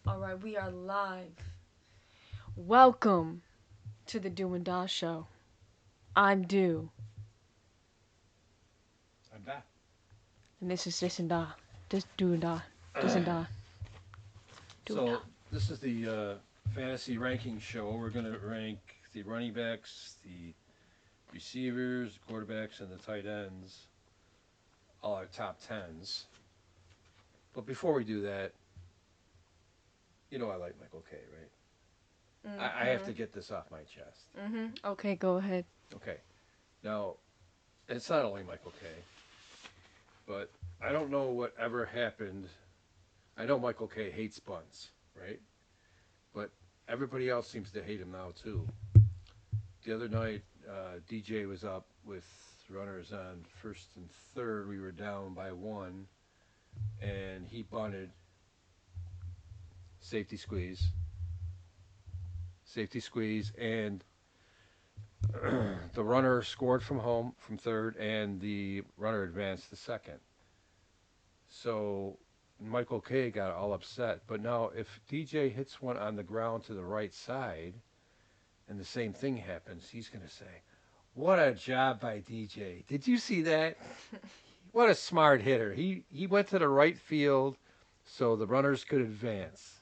All right, we are live. Welcome to the Do and Da Show. I'm Do, I'm back. and this is This and Da. This Do and Da. This and Da. Do and Da. So this is the fantasy ranking show. We're going to rank the running backs, the receivers, the quarterbacks, and the tight ends, all our top tens. But before we do that, you know I like Michael K, right? I have to get this off my chest. Okay, go ahead. Okay. Now, it's not only Michael K, but I don't know what ever happened. I know Michael K hates bunts, right? But everybody else seems to hate him now too. The other night, DJ was up with runners on first and third. We were down by one, and he bunted, safety squeeze, safety squeeze, and the runner scored from home from third, and the runner advanced to second. So Michael K got all upset. But now, if DJ hits one on the ground to the right side, and the same thing happens, he's going to say, "What a job by DJ! Did you see that? What a smart hitter! He went to the right field, so the runners could advance."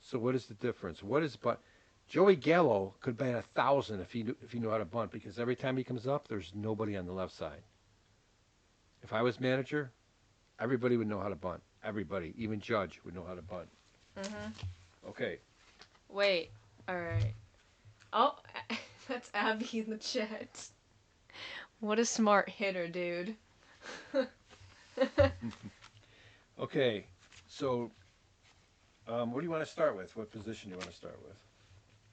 So what is the difference? What is bunt? Joey Gallo could bat 1,000 if he knew how to bunt because every time he comes up, there's nobody on the left side. If I was manager, everybody would know how to bunt. Everybody, even Judge, would know how to bunt. Okay. Wait. All right. Oh, that's Abby in the chat. What a smart hitter, dude. Okay. So, what do you want to start with? What position do you want to start with?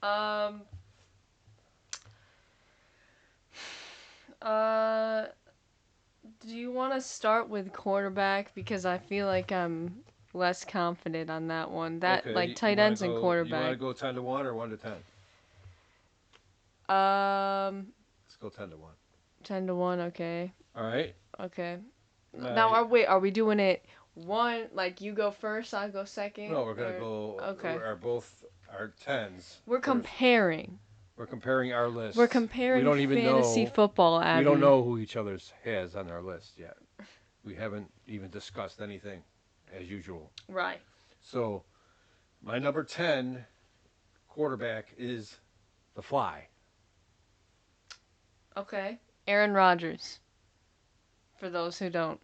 um. Uh. Do you want to start with quarterback because I feel like I'm less confident on that one. That Okay. like You tight want to ends and go? You want to quarterback. go 10-1 or 1-10? Um, Let's go 10-1. 10-1. Okay. All right. Okay. Now, My are we doing it one like you go first, I go second, No, we're gonna or go. okay? Are both our tens We're first. comparing. We're comparing our We're lists. We comparing don't even fantasy know. football, We don't Abby. know who each other's has on our list yet. We haven't even discussed anything, as usual. Right. So my number 10 quarterback is the Fly. Okay. Aaron Rodgers. For those who don't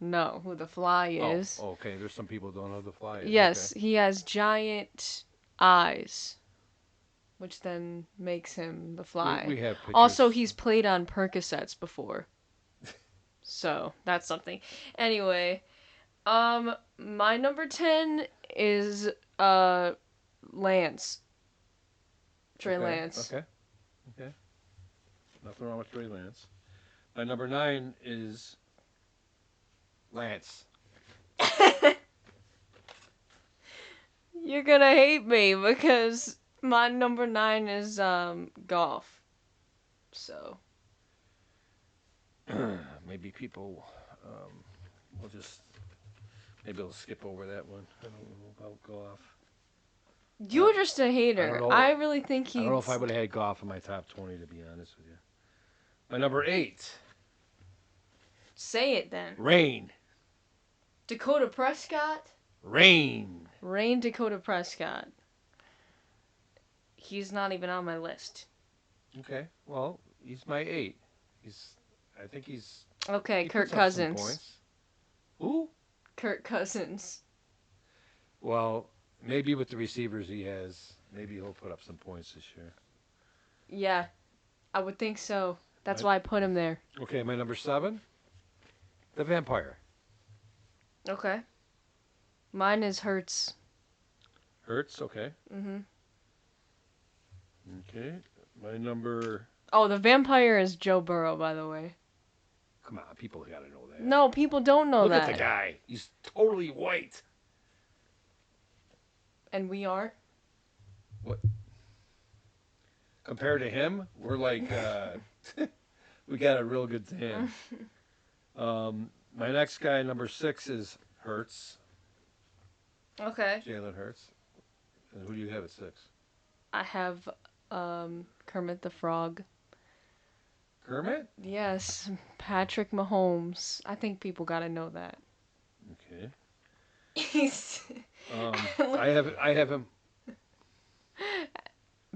know who the Fly Oh, is. okay. There's some people who don't know who the Fly is. Okay. Yes, he has giant eyes, which then makes him the We Fly. have Also, pictures. he's played on Percocets before, so that's something. Anyway, my number 10 is Lance. Trey Okay. Lance. Okay. Okay. Nothing wrong with Trey Lance. My number 9 is Lance. You're gonna hate me because my number 9 is golf. So Maybe people will just maybe they'll skip over that one. I don't know about Goff. you're just a I don't hater. know. I really think I don't know if I he's would have had Goff in my top 20 to be honest with you. My number 8, say it then. Rain. Dakota Prescott. Rain. Rain Dakota Prescott. He's not even on my list. Okay. Well, he's my 8. He's. I think Okay, he Kirk puts up some Cousins. points. Who? Kirk Cousins. Well, maybe with the receivers he has, maybe he'll put up some points this year. Yeah, I would think so. That's My, why I put him there. okay, my number 7, the Vampire. Okay. Mine is Hertz. Hurts. Okay. Mhm. Okay. My number. Oh, the vampire is Joe Burrow, by the way. Come on, people gotta know that. No, people don't know Look at the that. guy. He's totally white. And we aren't. What compared to him? We're like we got a real good tan. My next guy, number 6, is Hertz. Okay. Jalen Hurts. And who do you have at 6? I have Kermit the Frog. Kermit? Yes, Patrick Mahomes. I think people gotta know that. Okay. He's I have him.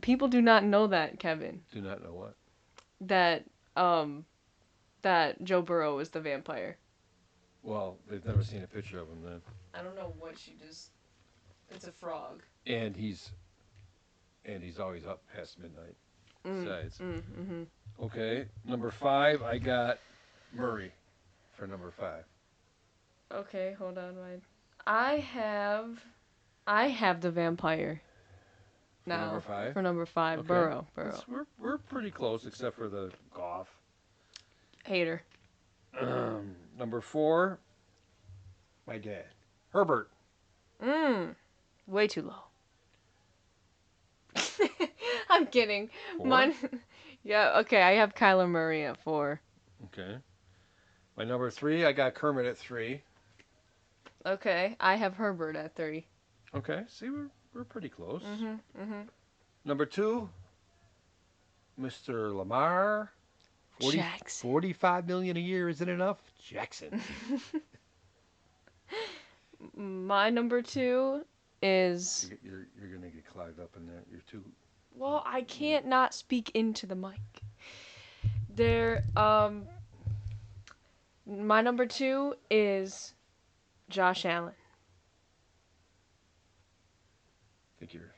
people do not know that, Kevin. Do not know what. That um that Joe Burrow is the vampire. Well, they've never seen a picture of him then. I don't know what you just. It's a frog. And he's always up past midnight. Mm, Besides. mm. Okay. Number 5, I got Murray for number 5. Okay, hold on, mine. I have I have the vampire For number now 5. for number 5. Okay. Burrow. Burrow. We're pretty close except for the golf. Hater. Number 4, my dad. Herbert. Mm. Way too low. I'm kidding. 4. Mine. Yeah. Okay. I have Kyler Murray at 4. Okay. My number 3, I got Kermit at 3. Okay. I have Herbert at 3. Okay. See, we're pretty close. Mhm. Mhm. Number 2, Mr. Lamar. 40, Jackson. 45 million a year isn't enough. Jackson. My number 2 is. You're gonna get clogged up in that. You're too. Well, I Yeah. can't not speak into the mic. There. My number 2 is Josh Allen. I think you're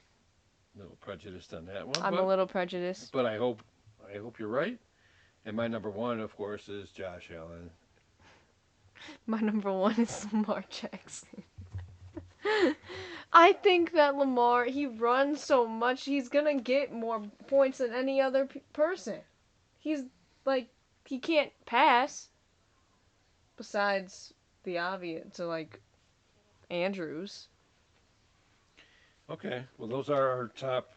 a little prejudiced on that one, I'm a little prejudiced. but I hope you're right. And my number 1, of course, is Josh Allen. My number 1 is Lamar Jackson. I think that Lamar, he runs so much, he's gonna get more points than any other person. He's like, he can't pass. Besides the obvious, to like Andrews. Okay. Well, those are our top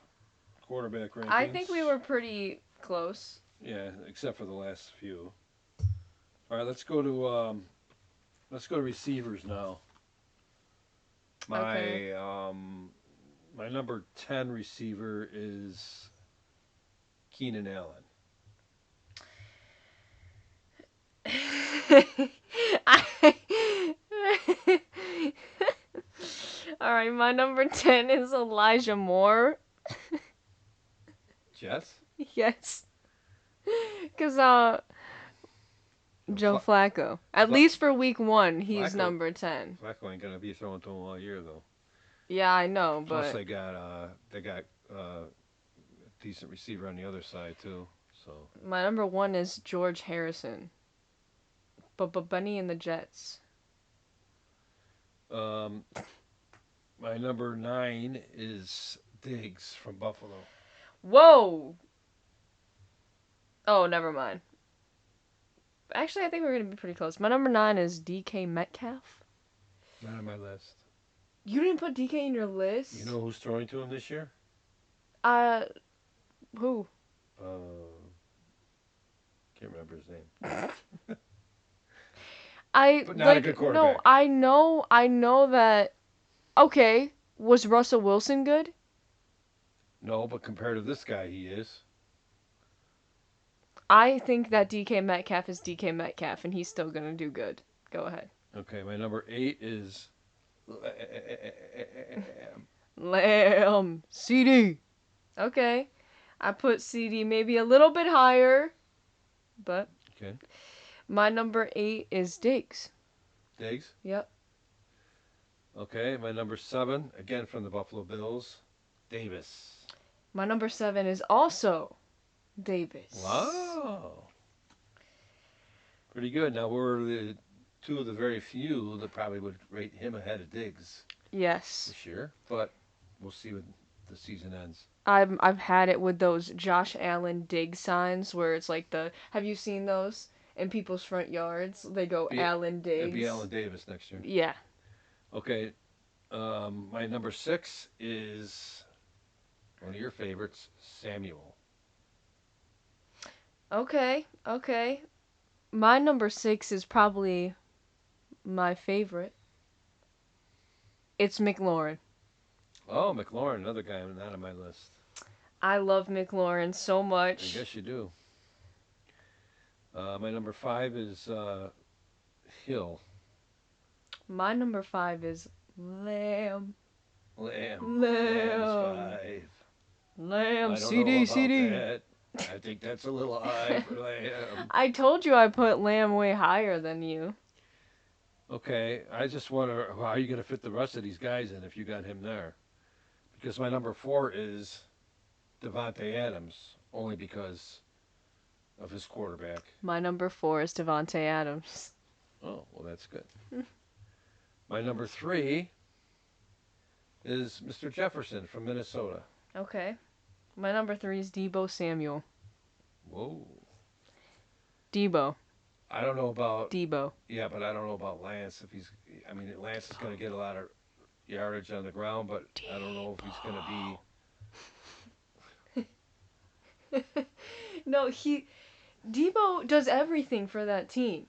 quarterback rankings. I think we were pretty close. Yeah, except for the last few. All right, let's go to receivers now. Okay. My number 10 receiver is Keenan Allen. I... All right, my number 10 is Elijah Moore. Jets? Yes. Cuz Joe Fla- Flacco. At Fla- least for week 1, he's Flacco, number 10. Flacco ain't gonna be throwing to him all year though. Yeah, I know, Plus but they got a decent receiver on the other side too. So my number 1 is George Harrison. But Bunny and the Jets. um, my number 9 is Diggs from Buffalo. Whoa. Oh, never mind. Actually, I think we're going to be pretty close. My number 9 is DK Metcalf. Not on my list. You didn't put DK in your list? You know who's throwing to him this year? Uh, who? Can't remember his name. I But not a good quarterback. No, I know that. Okay, was Russell Wilson good? No, but compared to this guy, he is. I think that DK Metcalf is DK Metcalf, and he's still gonna do good. Go ahead. Okay, my number 8 is Lamb CD. Okay, I put CD maybe a little bit higher, but okay. my number 8 is Diggs. Diggs. Yep. Okay, my number 7, again from the Buffalo Bills, Davis. My number 7 is also Davis. Wow. Pretty good. Now we're the two of the very few that probably would rate him ahead of Diggs Yes. this year, but we'll see when the season ends. I've had it with those Josh Allen dig signs where it's like the have you seen those in people's front yards? They go Be, Allen it'll be Diggs. Allen Davis next year. Yeah. Okay, my number 6 is one of your favorites, Samuel. Okay. Okay. My number 6 is probably my favorite. It's McLaurin. Oh, McLaurin, another guy not on my list. I love McLaurin so I much. guess you do. My number 5 is Hill. My number 5 is Lamb. Lamb. Lamb's Lamb. 5. Lamb. I don't know CD, about CD. that. I think that's a little high for Lamb. I told you I put Lamb way higher than you. Okay, I just wonder how are you going to fit the rest of these guys in if you got him there? Because my number 4 is Devontae Adams, only because of his quarterback. My number 4 is Devontae Adams. Oh, well, that's good. My number 3 is Mr. Jefferson from Minnesota. Okay. My number 3 is Debo Samuel. Whoa. Debo. I don't know about Debo. yeah, but I don't know about Lance if he's. I mean, Lance is going to get a lot of yardage on the ground, but I don't know if he's going to be. No, Debo does everything for that team.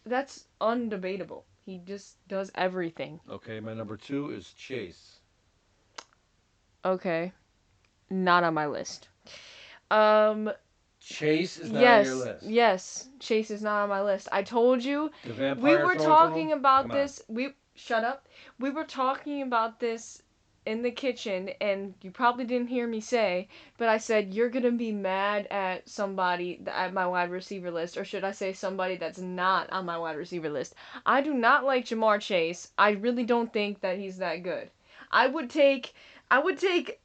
That's undebatable. He just does everything. Okay, my number 2 is Chase. Okay. Not on my list. Um Chase is not on your yes, list. yes. Chase is not on my list. I told you The we vampire were throw it to him. talking about Come on. this. We shut up. We were talking about this in the kitchen and you probably didn't hear me say, but I said you're going to be mad at somebody at my wide receiver list, or should I say somebody that's not on my wide receiver list. I do not like Jamar Chase. I really don't think that he's that good. I would take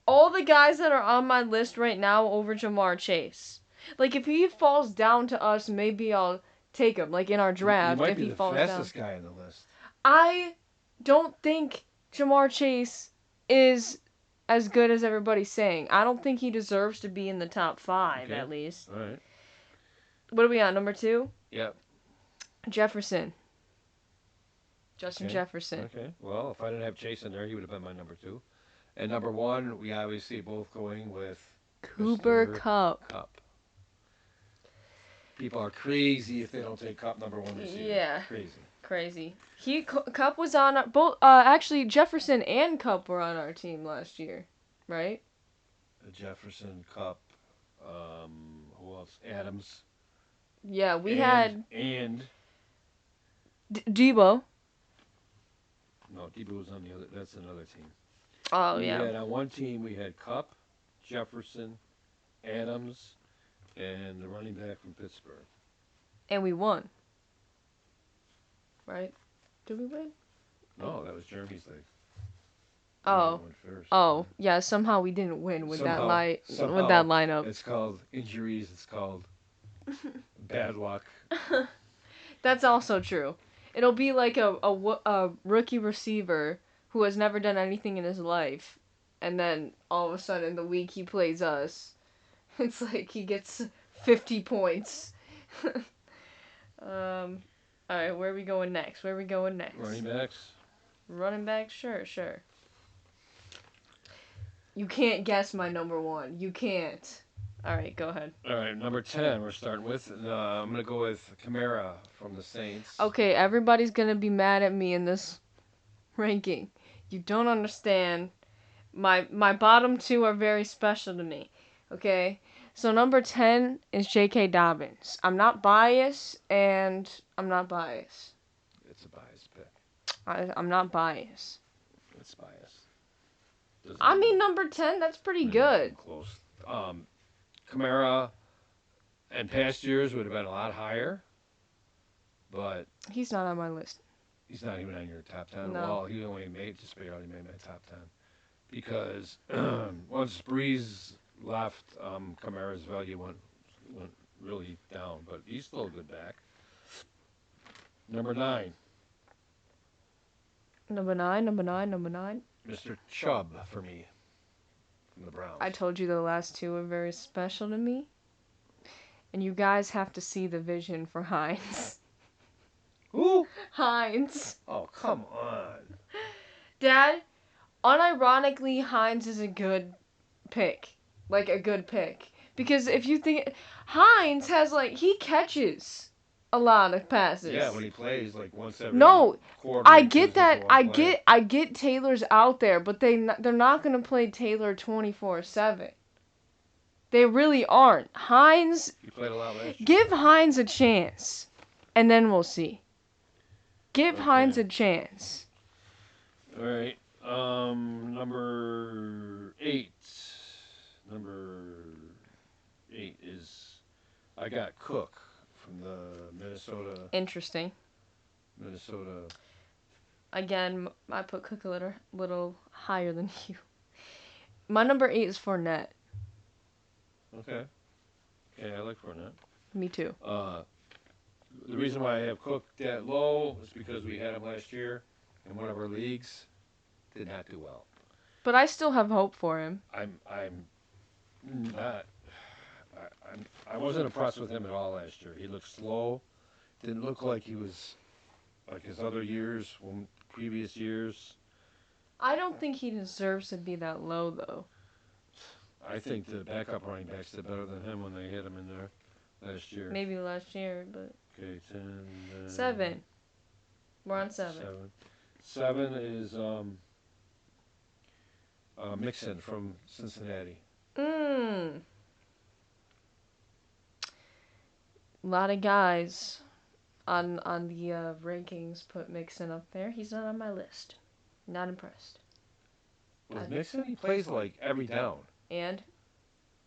all the guys that are on my list right now over Jamar Chase. Like if he falls down to us, maybe I'll take him. Like in our You draft, might if be he the falls down. fastest guy on the list. I don't think Jamar Chase is as good as everybody's saying. I don't think he deserves to be in the top 5 Okay. at least. All right. What are we on? Number 2? Yep. Jefferson. Justin Okay. Jefferson. Okay. Well, if I didn't have Chase in there, he would have been my number 2. And number 1, we obviously both going with Cooper Mr. Kupp. Cup. People are crazy if they don't take Cup number 1 receiver. Yeah. Crazy. Crazy. Cup was on our, both. Actually, Jefferson and Cup were on our team last year, right? Jefferson, Cup, who else? Adams. Yeah, we had and Debo. no, Debo was on the other. That's another team. Oh We yeah. had on one team we had Cup, Jefferson, Adams, and the running back from Pittsburgh. And we won. Right? Did we win? No, that was Jeremy's league. Oh. Went first. Oh, yeah, somehow we didn't win with Somehow- with that lineup. It's called injuries. It's called bad luck. That's also true. It'll be like a rookie receiver who has never done anything in his life, and then all of a sudden the week he plays us, it's like he gets 50 points. All right, where are we going next? Running backs. Running back? Sure, sure. You can't guess my number 1. You can't. All right, go ahead. All right, number 10 we're starting with. I'm going to go with Kamara from the Saints. Okay, everybody's gonna be mad at me in this ranking. You don't understand. My bottom 2 are very special to me. Okay? So number 10 is J.K. Dobbins. I'm not biased, and I'm not biased. It's a biased pick. I'm not biased. It's biased. I mean, number 10, that's pretty good. Close. Kamara in past years would have been a lot higher, but He's not on my list. he's not even on your top 10. No. Well, he only just barely made my top 10 because once Breeze left, Kamara's value went really down, but he's still a good back. Number 9, Number 9. Mr. Chubb for me from the Browns. I told you the last 2 are very special to me. And you guys have to see the vision for Hines. Who? Hines. Oh, come on. Dad, unironically, Hines is a good pick. Like, a good pick. Because if you think... Hines has, like... He catches. a lot of Yeah, passes. when he plays like once every No, quarter, I he get turns into that. one I play. get I get Taylor's out there, but they're not gonna play Taylor 24/7. They really aren't. Hines, He played a lot last year. give Hines a chance, and then we'll see. Give Hines Okay. a chance. All right. Number eight. Number eight is I got Cook from the Interesting. Minnesota. Again, I put Cook a little higher than you. My number 8 is Fournette. Okay. Okay, I like Fournette. Me too. Uh, the reason why I have Cook that low is because we had him last year in one of our leagues. Did not do well. But I still have hope for him. I'm not. I wasn't impressed with him at all last year. He looked slow. Didn't look like he was like his other years, previous years. I don't think he deserves to be that low though. I think the backup running backs did better than him when they hit him in there last year. Maybe last year, but Okay, 10. 7. We're on 7. 7 is Mixon from Cincinnati. Mmm. A lot of guys on the rankings put Mixon up there. He's not on my list. Not impressed. With Mixon, he plays like every down, And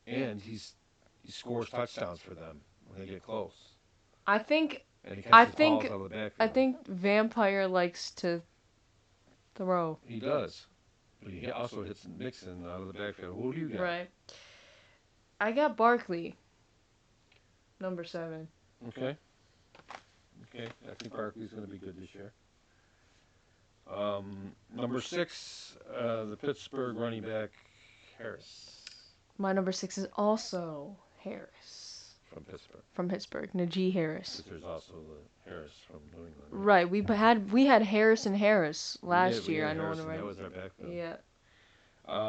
and he scores touchdowns for them when they get close, I think and he I catches balls think out of the I backfield. think Vampire likes to throw. He does, but he also hits Mixon out of the backfield. Who do you got? Right. I got Barkley, number 7. Okay, okay. I think Barkley's going to be good this year. Number 6, the Pittsburgh running back Harris My number 6 is also Harris from Pittsburgh. from Pittsburgh, Najee Harris. Because there's also the Harris from New England. Right, we had Harris and Harris last We year. had I know, Harrison. right? That was our backfield. Yeah.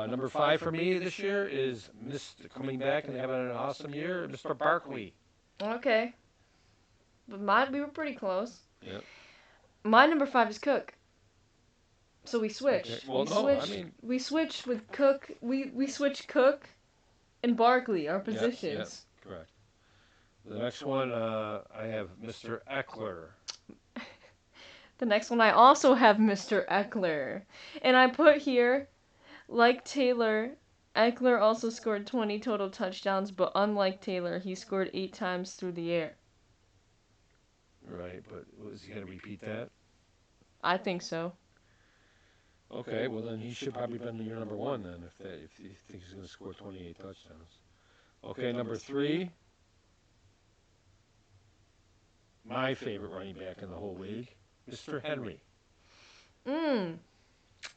Number 5 for me this year is Mr. coming back and having an awesome year, Mr. Barkley. Okay. But we were pretty close. Yep. My number 5 is Cook. So we switched. Okay. Well, no, I mean, We switched with Cook. We switched Cook and Barkley, our yep, positions. correct. The next one, I have Mr. Eckler. The next one I also have Mr. Eckler. And I put here, like Taylor, Eckler also scored 20 total touchdowns, but unlike Taylor, he scored 8 times through the air. Right, but was he going to repeat that? I think so. Okay, well then he should probably be your number 1 then if you think he's going to score 28 touchdowns. Okay, number 3, my favorite running back in the whole league, Mr. Henry.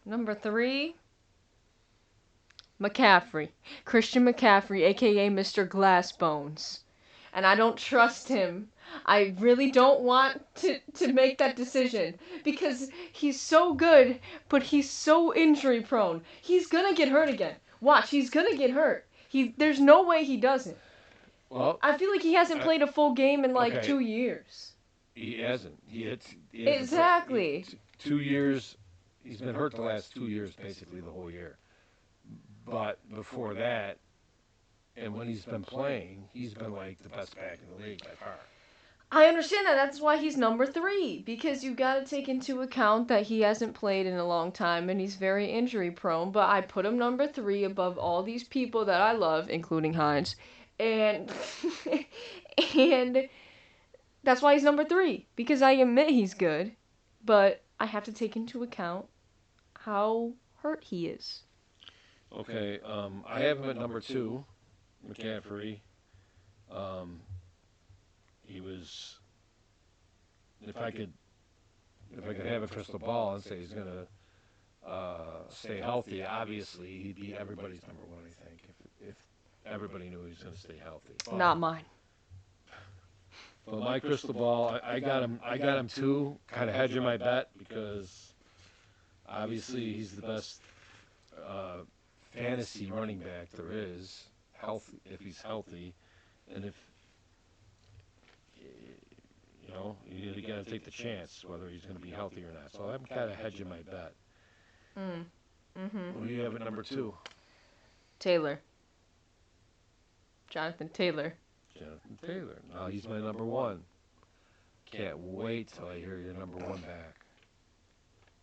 Number 3, McCaffrey. Christian McCaffrey, aka Mr. Glassbones. And I don't trust him. I really don't want to make that decision because he's so good, but he's so injury prone. He's gonna get hurt again. Watch, he's gonna get hurt. There's no way he doesn't. Well, I feel like he hasn't played a full game in like okay. 2 years. He hasn't. He hasn't Exactly. 2 years. He's been hurt the last 2 years, basically the whole year. But before that, and when he's been playing, he's been like the best back in the league by far. I understand that. That's why he's number 3. Because you got to take into account that he hasn't played in a long time and he's very injury prone. But I put him number 3 above all these people that I love, including Hines. And and that's why he's number 3. Because I admit he's good, but I have to take into account how hurt he is. Okay, I have him at number 2, McCaffrey. He was. If I could have a crystal ball and say he's gonna stay healthy, obviously he'd be everybody's number 1. I think if everybody knew he was gonna stay healthy. Not mine. But my crystal ball, I got him. I got him too. Kind of hedging my bet because obviously he's the best fantasy running back there is. Healthy, if he's healthy, and if You got to take the chance whether he's going to be healthy or not. So I'm kind of hedging my bet. Mm. Mm-hmm. Who do you have at number 2? Taylor. Jonathan Taylor. Jonathan Taylor. Now he's my number 1. Can't wait till I hear your number 1 back.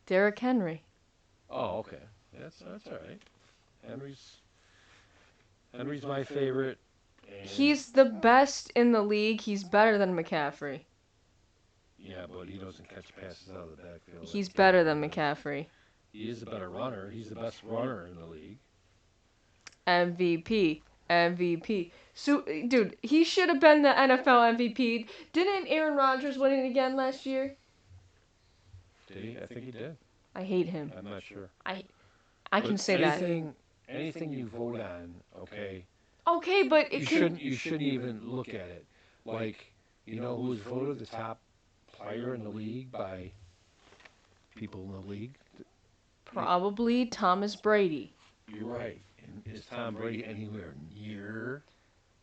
Derrick Henry. Oh, okay. That's all right. Henry's my favorite. And He's the best in the league. He's better than McCaffrey. yeah, but he doesn't catch passes out of the backfield. He's Like better than McCaffrey does. McCaffrey. He is a better runner. He's the best runner in the league. MVP. MVP. So, dude, he should have been the NFL MVP. Didn't Aaron Rodgers win it again last year? Did he? I think he did. I hate him. I'm not sure. I can say that. Anything you vote on, okay. Okay, but You shouldn't even look at it. Like, who was voted the top player in the league by people in the league? probably Thomas Brady. You're right. And is Tom Brady anywhere near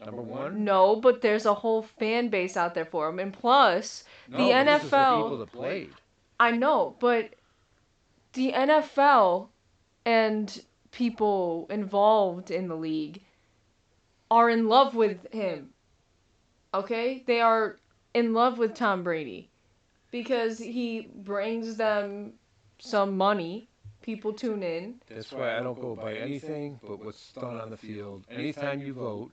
number 1? No, but there's a whole fan base out there for him, and plus the No, but this is the NFL. people that played. I know, but the NFL and people involved in the league are in love with him. Okay? They are in love with Tom Brady because he brings them some money. People tune in. That's why I don't go by anything but what's done on the field. Anytime you vote,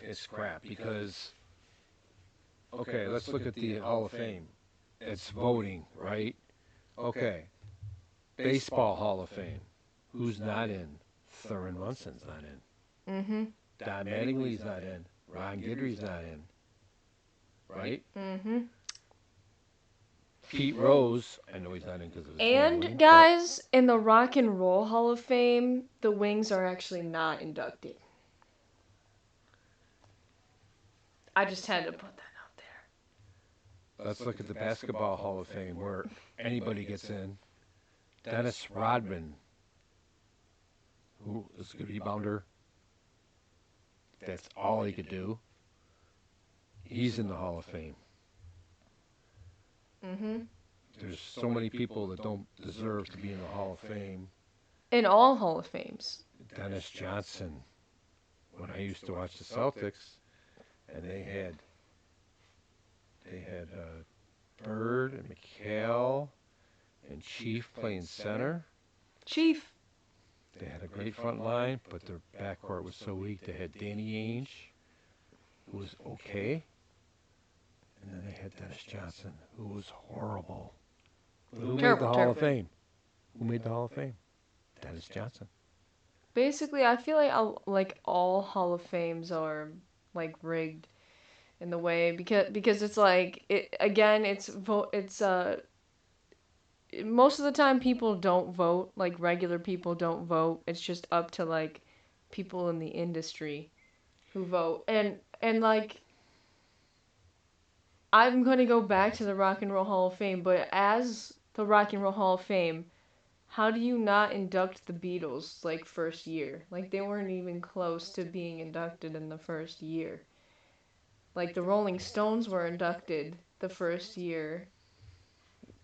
it's crap because, okay, let's look at the Hall of Fame. It's voting, right? Okay. Baseball Hall of Fame. Who's not in? Thurman Munson's not in. Mm-hmm. Don Mattingly's not in. Ron Guidry's not in. Right? Mm-hmm. Pete Rose, I know he's not in because of his family. And guys, in the Rock and Roll Hall of Fame, the Wings are actually not inducted. I just had to put that out there. Let's look at the Basketball Hall of Fame where anybody gets in. Dennis Rodman, who is a good rebounder. That's all he could do. He's in the Hall of Fame. Mm-hmm. There's so many people that don't deserve to be in the Hall of Fame. In all Hall of Fames. Dennis Johnson. When I used to watch the Celtics, and they had Bird and McHale and Chief playing center. Chief. They had a great front line, but their backcourt was so weak. They had Danny Ainge, who was okay, and then they had Dennis Johnson, who was horrible. But who made the Hall of Fame? Who made the Hall of Fame? Dennis Johnson. Basically, I feel like all Hall of Fames are like rigged in the way because it's like most of the time people don't vote, like regular people don't vote. It's just up to like people in the industry who vote. And like I'm going to go back to the Rock and Roll Hall of Fame, but as the Rock and Roll Hall of Fame, how do you not induct the Beatles like first year? Like they weren't even close to being inducted in the first year. Like the Rolling Stones were inducted the first year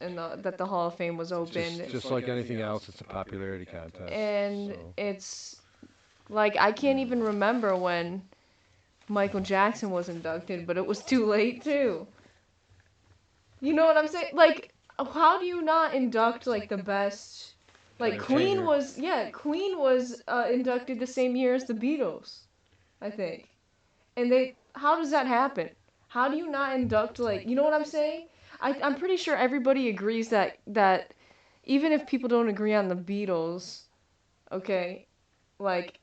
and that the Hall of Fame was opened. Just like anything else, it's a popularity contest. And it's like I can't even remember when Michael Jackson was inducted, but it was too late too. You know what I'm saying? Like, how do you not induct like the best? Like Queen was inducted the same year as the Beatles, I think. And how does that happen? How do you not induct like, you know what I'm saying? I'm pretty sure everybody agrees that even if people don't agree on the Beatles, okay, like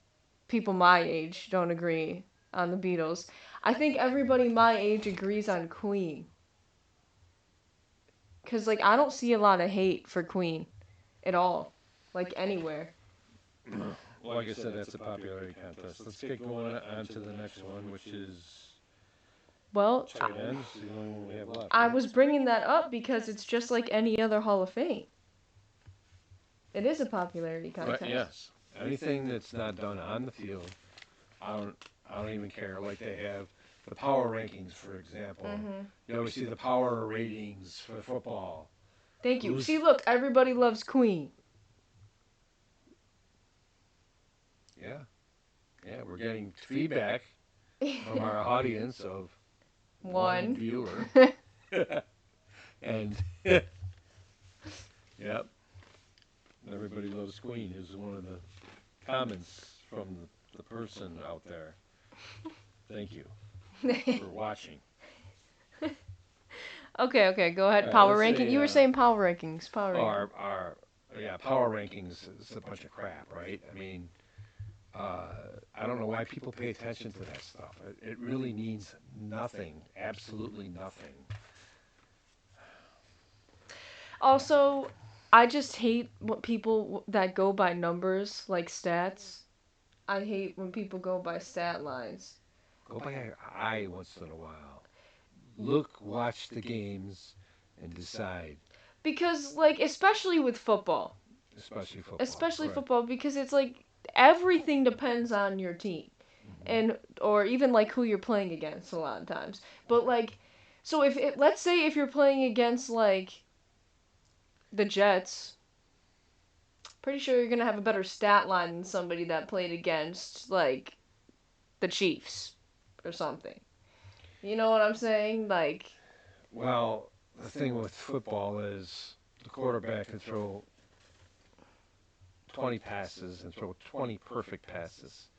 people my age don't agree on the Beatles. I think everybody my age agrees on Queen. Cause like I don't see a lot of hate for Queen at all, like anywhere. Like I said, that's a popularity contest. Let's get going on to the next one, which is Well, tight ends. The only one we have left. I was bringing that up because it's just like any other Hall of Fame. It is a popularity contest. Right, yes. Anything that's not done on the field, I don't even care. Like they have the power rankings, for example. Mhm. You always see the power ratings for football. Thank you. Who's See, look, everybody loves Queen. yeah, yeah. We're getting feedback from our audience of one One. viewer, and yep, everybody loves Queen is one of the comments from the person out there. Thank you for watching. Okay, okay, go All ahead. right, Power let's ranking. say You were saying power rankings. Power ranking. our yeah power rankings is a bunch of crap, right? I mean, I don't know why people pay attention to that stuff. It really means nothing, absolutely nothing. Also, I just hate what people that go by numbers, like stats. I hate when people go by stat lines. Go by your eye once in a while. Look, watch the games, and decide. Because, like, especially with football. Especially football, Especially right? football, because it's like everything depends on your team. Hmm. And, or even like who you're playing against a lot of times. But, like, so if it, let's say if you're playing against, like, the Jets, pretty sure you're gonna have a better stat line than somebody that played against, like, the Chiefs or something. You know what I'm saying? Like, Well, the thing with football is the quarterback can throw 20 passes and throw 20 perfect passes,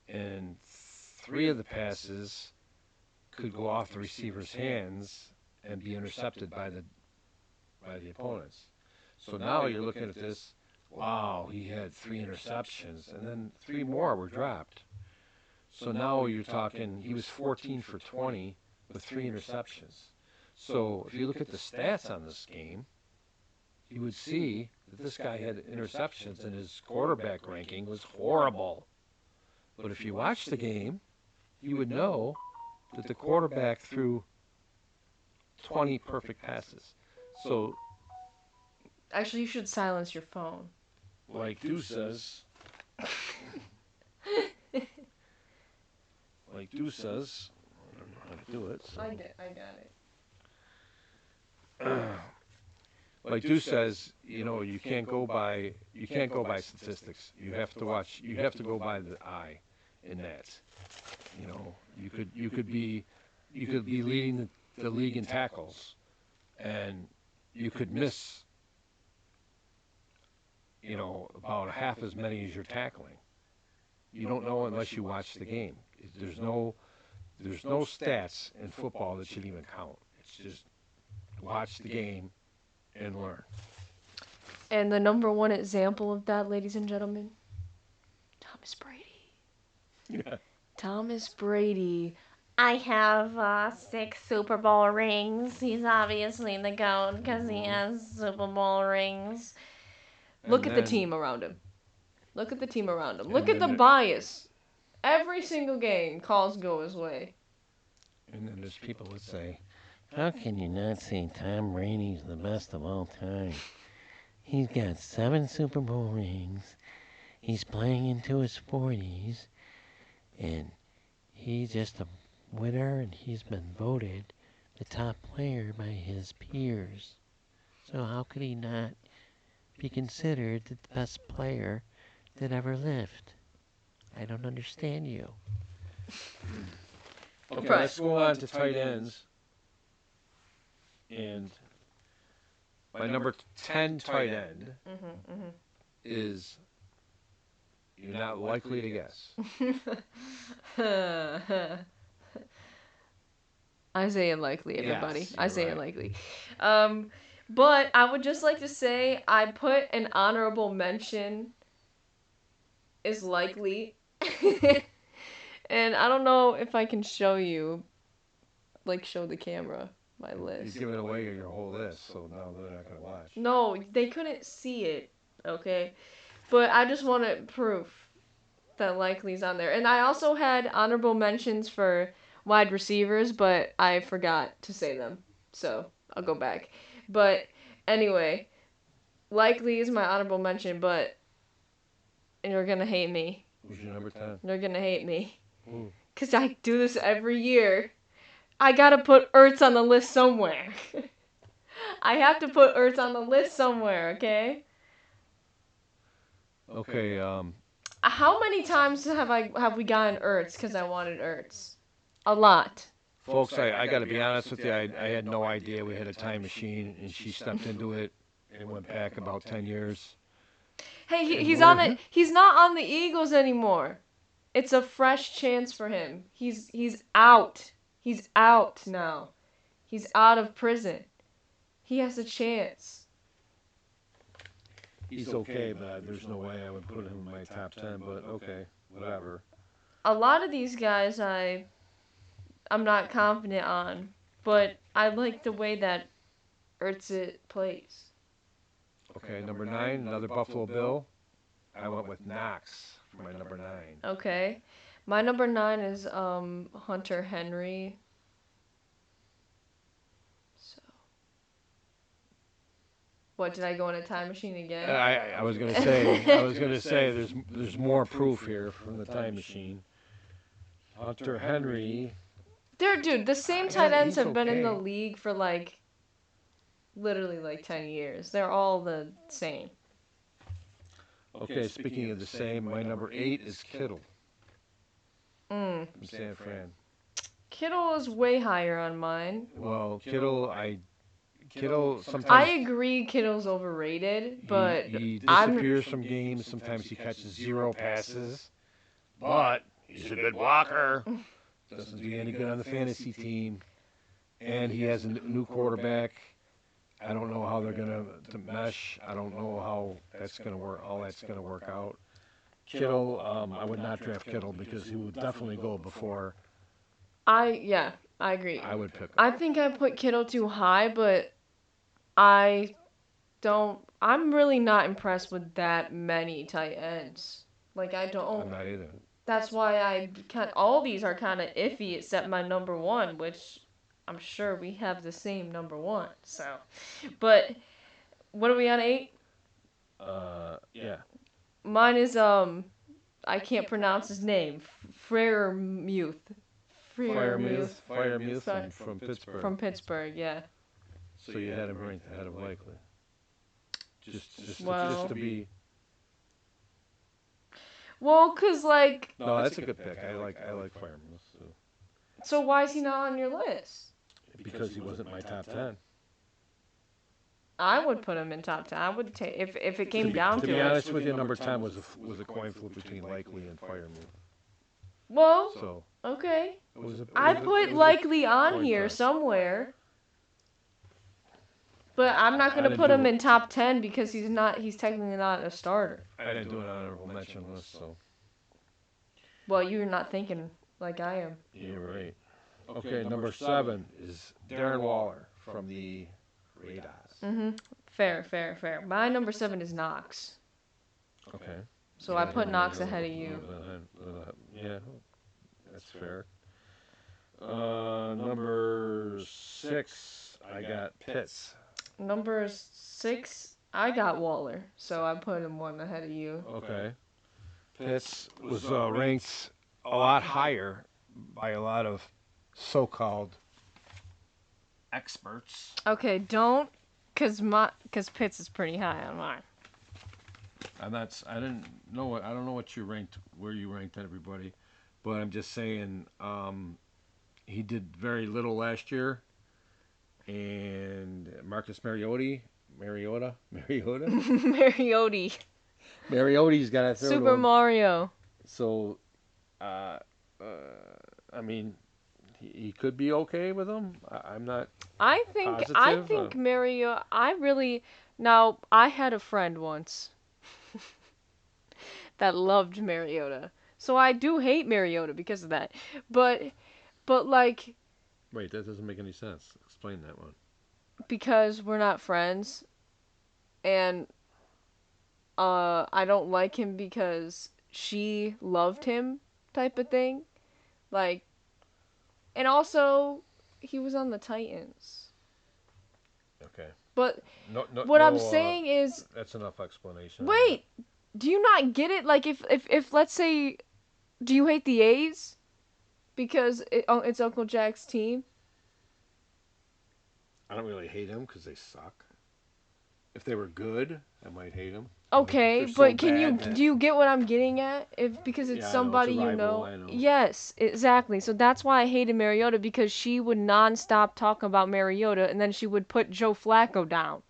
and three of the passes could go off the receiver's hands and be intercepted by the opponents. So now you're looking at this. Wow, he had three interceptions, and then three more were dropped. So now you're talking. He was 14 for 20 with three interceptions. So if you look at the stats on this game, you would see that this guy had interceptions, and his quarterback ranking was horrible. But if you watch the game, you would know that the quarterback threw 20 perfect passes. So, actually, you should silence your phone. like Deuce says, like Deuce says, I don't know how to do it. I got it. So, like Deuce says, you can't go by statistics. You have to watch. You have to go by the eye in that. You could be leading the league in tackles, and you could miss about half as many as you're tackling. You don't know unless you watch the game. There's no stats in football that should even count. It's just watch the game and learn. And the number one example of that, ladies and gentlemen, Thomas Brady. Yeah. Thomas Brady. I have 6 Super Bowl rings. He's obviously the GOAT because he Hmm. has Super Bowl rings. Look And at the then team around him. Look at the team around him. Look and at the then bias. Every single game, calls go his way. and then there's people that say, How can you not say Tom Brady's the best of all time? He's got 7 Super Bowl rings. He's playing into his 40s, and he's just a winner, and he's been voted the top player by his peers. So how could he not be considered the best player that ever lived? I don't understand you. okay, let's go on to tight ends. And my number 10 tight end is you're not likely to guess. Isaiah Likely, everybody. Yes, you're Isaiah right. Likely. Um, but I would just like to say I put an honorable mention is likely. And I don't know if I can show you, like, show the camera my You're list. giving away your whole list, so now they're not going to watch. No, they couldn't see it, okay? But I just wanted proof that Likely's on there. And I also had honorable mentions for wide receivers, but I forgot to say them. So I'll go back. But anyway, Likely is my honorable mention, but you're gonna hate me. Who's your number 10? You're gonna hate me. Ooh. because I do this every year. I gotta put Ertz on the list somewhere. I have to put Ertz on the list somewhere, okay? Okay, How many times have we gotten Ertz because I wanted Ertz? A lot. folks, I got to be honest with you. I had no idea we had a time machine, and she stepped into it and went back about 10 years. Hey, And he's on we're, it. He's not on the Eagles anymore. It's a fresh chance for him. He's out. He's out now. He's out of prison. He has a chance. he's okay, but there's no way I would put him in my top 10, but okay, whatever. A lot of these guys I'm not confident on, but I like the way that Ertz plays. Okay, number 9, another Buffalo Bill. I went with Knox for my number 9. Okay. My number 9 is Hunter Henry. So what, did I go in a time machine again? I was gonna say there's more proof here from the time machine. Hunter Henry. Dude, the same tight ends He's have been in the okay. league for literally 10 years. They're all the same. Okay, speaking of the same, my number 8 is Kittle Mm. from San Fran. Kittle is way higher on mine. Well, Kittle I sometimes agree Kittle's overrated, but he I'm disappears from games. Sometimes he catches 0 passes, but he's a good blocker. Doesn't do you any good on the fantasy team, and he has a new quarterback. I don't know how they're gonna to mesh. I don't know how that's gonna work. All that's gonna work out. Kittle, I would not draft Kittle because he would definitely go before I agree. I would pick him. I think I put Kittle too high, but I'm really not impressed with that many tight ends. Like I I'm don't. not either. That's why all these are kind of iffy except my number 1, which I'm sure we have the same number 1. So, but what are we on 8? Yeah. Mine is I can't pronounce his name. Freiermuth. Firemuth Sorry. from Pittsburgh. From Pittsburgh, yeah. So you had him ranked ahead of Likely. Just Well- to be. Well, cause No, that's a good pick. I like Firemuth so why is he not on your list? because he wasn't my top 10. I would put him in top 10. I would take if it came down To to be it. honest with you, number 10 was a coin flip between Likely and Firemuth. Well, So okay. it was a. I put Likely on coin here toss. somewhere. But I'm not I gonna didn't put do him it. in top 10 because he's technically not a starter. I didn't do an honorable mention list, so Well, you're not thinking like I am. you're right. Okay, number 7 is Darren Waller from the Raiders. Mhm. Fair. My number 7 is Knox. Okay. So I put Knox ahead of you. Yeah, that's fair. Number 6, I got Pitts. Number 6, I got Waller. So I put him 1 ahead of you. Okay. Pitts was ranked a lot higher by a lot of so-called experts. Okay, don't cuz Pitts is pretty high on mine. I didn't know. I don't know what you ranked, where you ranked everybody, but I'm just saying he did very little last year. And Marcus Mariota, Mariota. Mariota's got to throw to Super him. Mario. So, I mean, he could be okay with him. I'm not. I Positive, think Mario. Now I had a friend once that loved Mariota, so I do hate Mariota because of that. But like Wait, that doesn't make any sense. Explain that one. because we're not friends, and I don't like him because she loved him, type of thing. Like, and also he was on the Titans. Okay. But No, what I'm saying is, that's enough explanation. wait, do you not get it? Like, if let's say, do you hate the A's? Because it's Uncle Jack's team. I don't really hate them because they suck. If they were good, I might hate them. But Okay, they're so but can you bad do that you get what I'm getting at? If because it's yeah, I know it's a somebody you rival. know. I know. Yes, exactly. So that's why I hated Mariota because she would non-stop talk about Mariota and then she would put Joe Flacco down.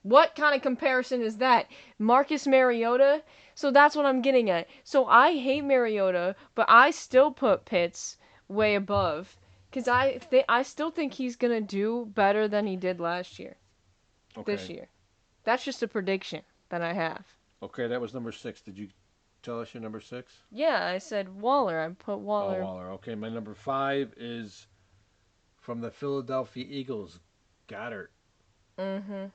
What kind of comparison is that? Marcus Mariota? So that's what I'm getting at. So I hate Mariota, but I still put Pitts way above cuz I still think he's going to do better than he did last year. This Okay. year. That's just a prediction that I have. Okay, that was number 6. Did you tell us your number 6? Yeah, I said Waller. I put Oh, Waller. Waller. Okay, my number 5 is from the Philadelphia Eagles, Goddard. Mhm.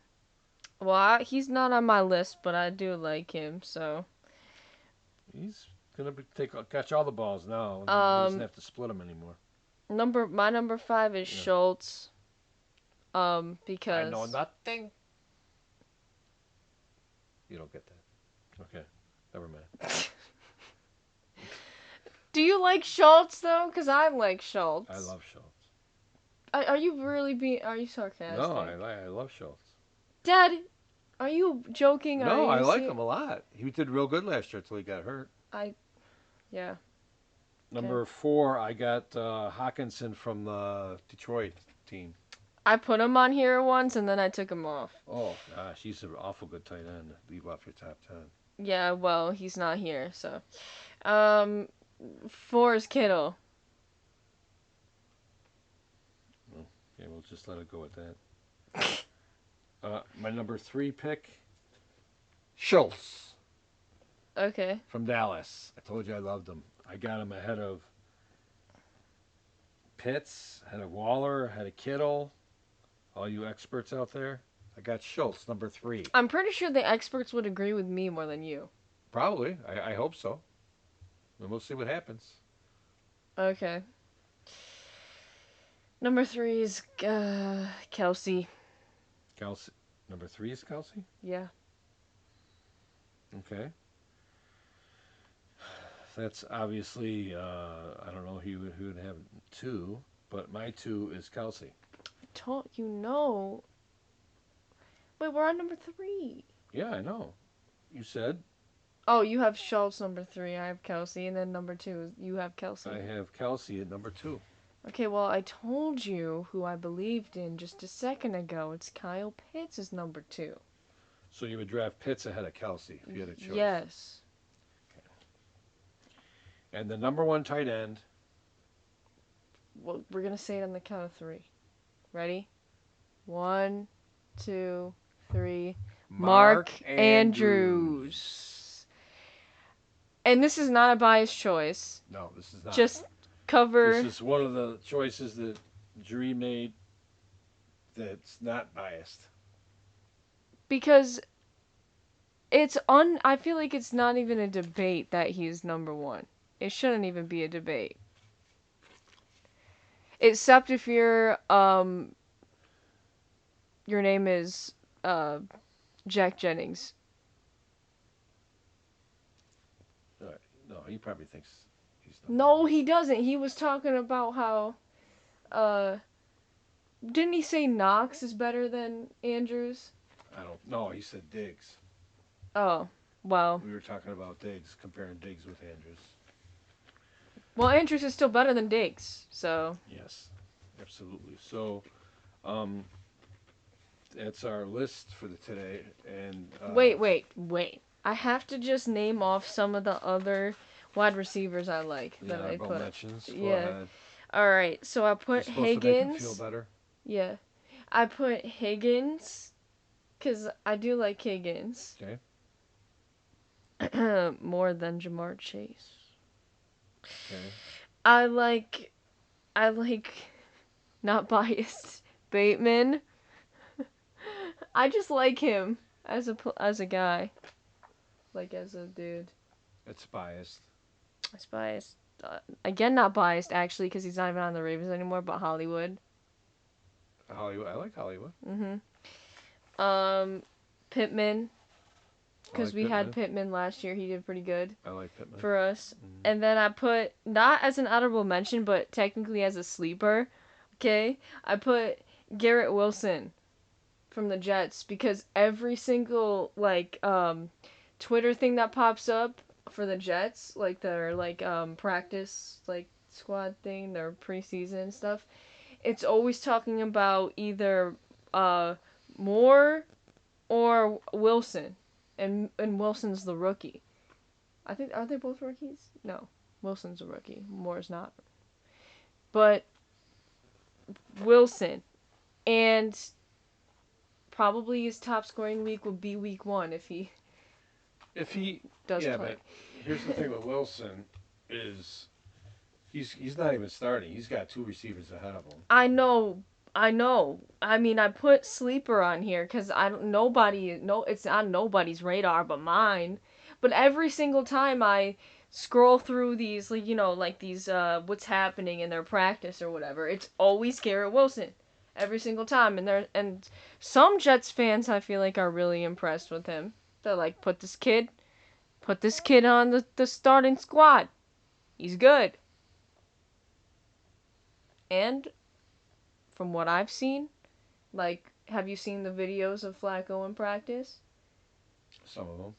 Well, he's not on my list, but I do like him. So, He's gonna catch all the balls now. He doesn't um, have to split them anymore. my number 5 is Yeah. Schultz. I know Because nothing. You don't get that. Okay, never mind. do you like Schultz though? Cause I like I Schultz. love Schultz. Are you really being? Are you No, sarcastic? I love Schultz. Dad, are you joking? Are No, I you like serious? him a lot. He did real good last year until he got hurt. I yeah. Okay. Number 4, I got Hawkinson from the Detroit team. I put him on here once and then I took him off. Oh gosh, he's an awful good tight end. Leave off your top 10. Yeah, well, he's not here, so. Um, 4 is Kittle. Okay, we'll just let it go at that. My number 3 pick, Schultz Okay. from Dallas. I told you I loved him. I got him ahead of Pitts, ahead of Waller, ahead of Kittle. All you experts out there, I got Schultz, number 3. I'm pretty sure the experts would agree with me more than you. Probably. I hope so. And we'll see what happens. Okay. Number 3 is Kelsey. Kelsey. Number 3 is Kelsey? Yeah. Okay. That's obviously, I don't know who would have 2, but my 2 is Kelsey. Told you know. Wait, we're on number 3. Yeah, I know. You said Oh, you have Schultz number 3. I have Kelsey, and then number 2 you have Kelsey. I have Kelsey at number 2. Okay, well I told you who I believed in just a second ago. It's Kyle Pitts is number 2. So you would draft Pitts ahead of Kelsey if you had a choice. Yes. And the number 1 tight end. Well, we're gonna say it on the count of 3. Ready? 1, 2, 3. Mark Andrews. And this is not a biased choice. No, this is not. Just cover. This is one of the choices that Dree made that's not biased. Because I feel like it's not even a debate that he's number 1. It shouldn't even be a debate. Except if your name is Jack Jennings. No, he probably thinks he's No, he doesn't. He was talking about how didn't he say Knox is better than Andrews? I don't know. He said Diggs. Oh, well. We were talking about Diggs, comparing Diggs with Andrews. Well, Andrews is still better than Diggs, so. Yes, absolutely. So, that's our list for today. And Wait. I have to just name off some of the other wide receivers I like that I put. mentions. Go Yeah. ahead. All right, so I put You're supposed to make him Higgins. feel better. Yeah, I put Higgins because I do like Higgins. Okay. More than Jamar Chase. Okay. I like, not biased, Bateman. I just like him as a guy, like as a dude. It's biased. It's biased. Again, not biased actually, because he's not even on the Ravens anymore. But Hollywood. Hollywood. I like Hollywood. Mhm. Pittman. I because like we had Pittman. Pittman last year. He did pretty good I like Pittman. for us. Mm. And then I put, not as an honorable mention, but technically as a sleeper, okay? I put Garrett Wilson from the Jets because every single Twitter thing that pops up for the Jets, like their practice squad thing, their preseason stuff, it's always talking about either uh Moore or Wilson. And Wilson's the rookie. I think, are they both rookies? No. Wilson's a rookie. Moore's not. But Wilson, and probably his top scoring week will be week 1 if he If he, does yeah, play. but here's the thing with Wilson is he's not even starting. He's got two receivers ahead of him. I know, I know. I mean, I put sleeper on here because I don't. Nobody, no, it's on nobody's radar but mine. But every single time I scroll through these, these what's happening in their practice or whatever, it's always Garrett Wilson. Every single time, and some Jets fans I feel like are really impressed with him. They're like, put this kid on the starting squad. He's good. And from what I've seen, like, have you seen the videos of Flacco in practice? Some of them.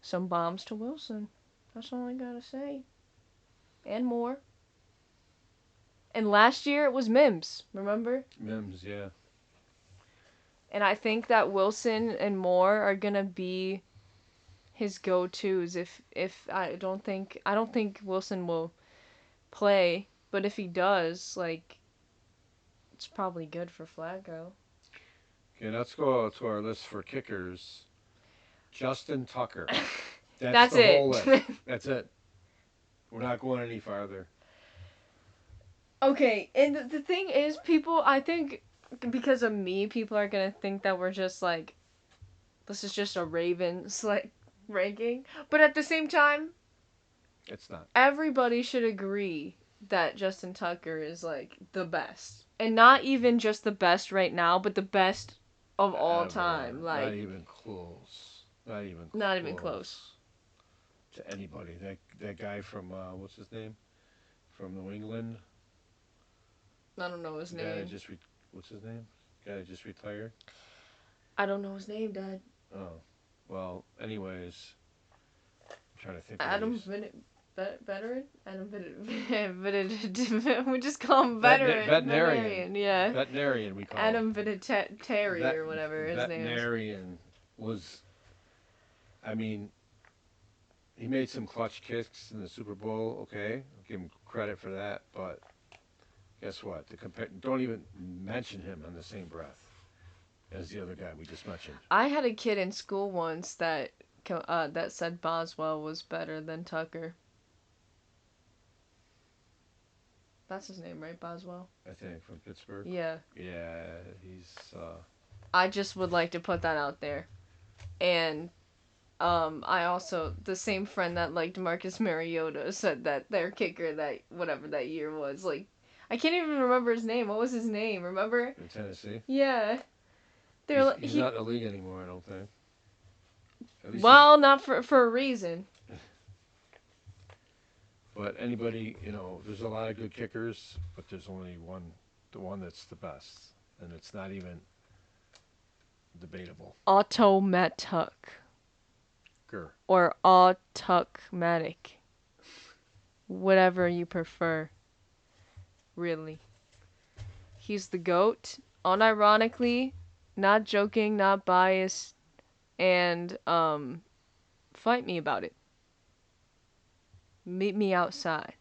Some bombs to Wilson. That's all I gotta say. And more. And last year it was Mims, remember? Mims, yeah. And I think that Wilson and Moore are gonna be his go-tos. If I don't think Wilson will play, but if he does, it's probably good for Flacco. Okay, let's go to our list for kickers. Justin Tucker. That's That's the whole it. list. That's it. We're not going any farther. Okay, and the thing is, people, I think, because of me, people are gonna think that we're just this is just a Ravens, ranking. But at the same time, It's not. everybody should agree that Justin Tucker is, the best. And not even just the best right now, but the best of all Ever. time. Not even close. Not even Not even close. close to anybody. That guy from what's his name? From New England. I don't know his The guy that name. just what's his name? Guy that just retired. I don't know his name, Dad. Oh, well. Anyways, I'm trying to think of Adam these. Veteran? Adam Veteran. We just call him Veteran. Veterinarian. Yeah. Veterinarian, we call him. Adam Vinatieri or whatever his name is. Veterinarian was. I mean, he made some clutch kicks in the Super Bowl. Okay, I'll give him credit for that. But guess what? Don't even mention him in the same breath as the other guy we just mentioned. I had a kid in school once that said Boswell was better than Tucker. That's his name, right? Boswell? I think from Pittsburgh. Yeah. Yeah, he's. I just would like to put that out there. And I also, the same friend that liked Marcus Mariota said that their kicker that whatever that year was, I can't even remember his name. What was his name? Remember? In Tennessee. Yeah. He's not in the league anymore, I don't think. Well, not for a reason. But anybody, there's a lot of good kickers, but there's only the one that's the best, and it's not even debatable. Automatic. Grr. Or automatic. Whatever you prefer. Really. He's the GOAT. Unironically, not joking, not biased, and fight me about it. Meet me outside.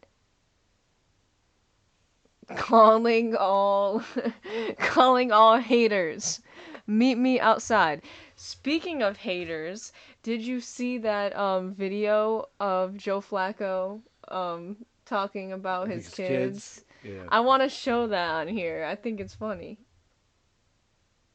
Calling all haters. Meet me outside. Speaking of haters, did you see that video of Joe Flacco talking about his kids? Yeah. I want to show that on here. I think it's funny.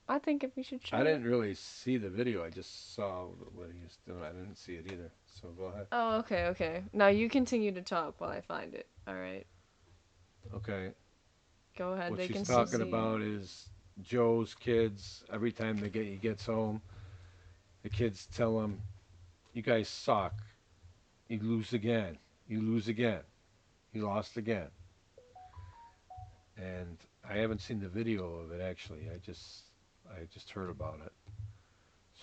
I think if we should show I it. didn't really see the video. I just saw what he was doing. I didn't see it either. So go ahead. Oh, okay. Now you continue to talk while I find it. All right. Okay. Go ahead. What They she's can still talking see about is Joe's kids. Every time he gets home, The kids tell him, "You guys suck. You lose again. You lose again. You lost again." And I haven't seen the video of it actually. I just heard about it.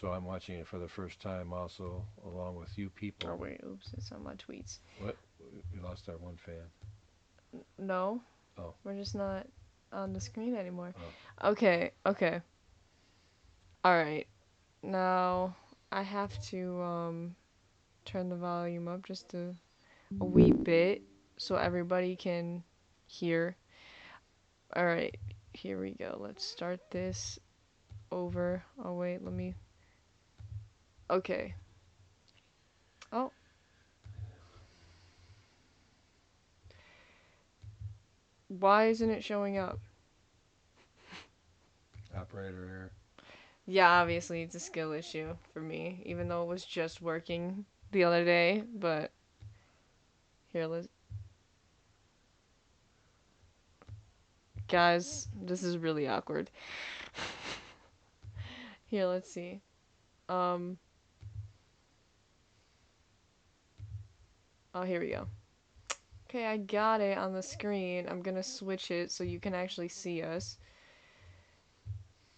So I'm watching it for the first time also along with you Oh people. wait, oops, it's on my tweets. What? We lost our one fan. No, Oh, we're just not on the screen anymore. oh. Okay, okay. All right. Now I have to turn the volume up just a wee bit so everybody can hear. All right. Here we go. Let's start this over. Oh wait, let me. Okay. Oh, why isn't it showing up? Operator error. Yeah, obviously it's a skill issue for me, even though it was just working the other day. But here, let's. Guys, this is really awkward. Here, let's see. Um. Oh, here we go. Okay, I got it on the screen. I'm gonna switch it so you can actually see us.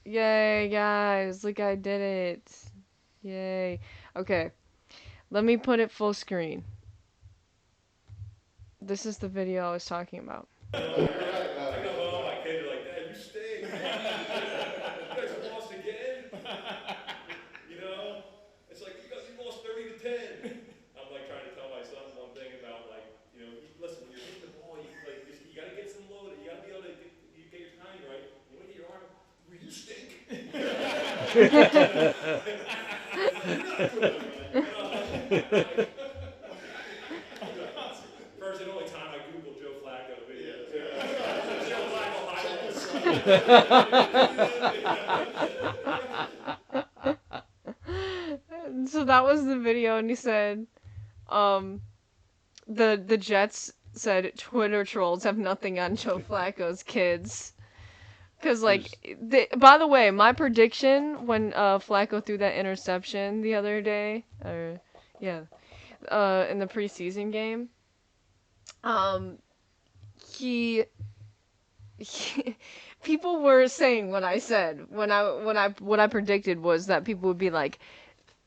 Yay, guys! Look, I did it. Yay. Okay, let me put it full screen. This is the video I was talking about. I come home, my kids are like, Dad, you stink. You guys lost again? You know? It's like, you lost 30 to 10. I'm like trying to tell my son one thing about like, listen, when you're hitting the ball, you gotta get some load. You gotta be able to get your timing right. You wanna get your arm, well, you stink. You're not good. First and only time I Googled Joe Flacco videos. Joe Flacco highlights. So that was the video, and he said, um, the Jets said Twitter trolls have nothing on Joe Flacco's kids. Cause There's by the way, my prediction when Flacco threw that interception the other day, or yeah, in the preseason game, um, he, people were saying what I said what I predicted was that people would be like,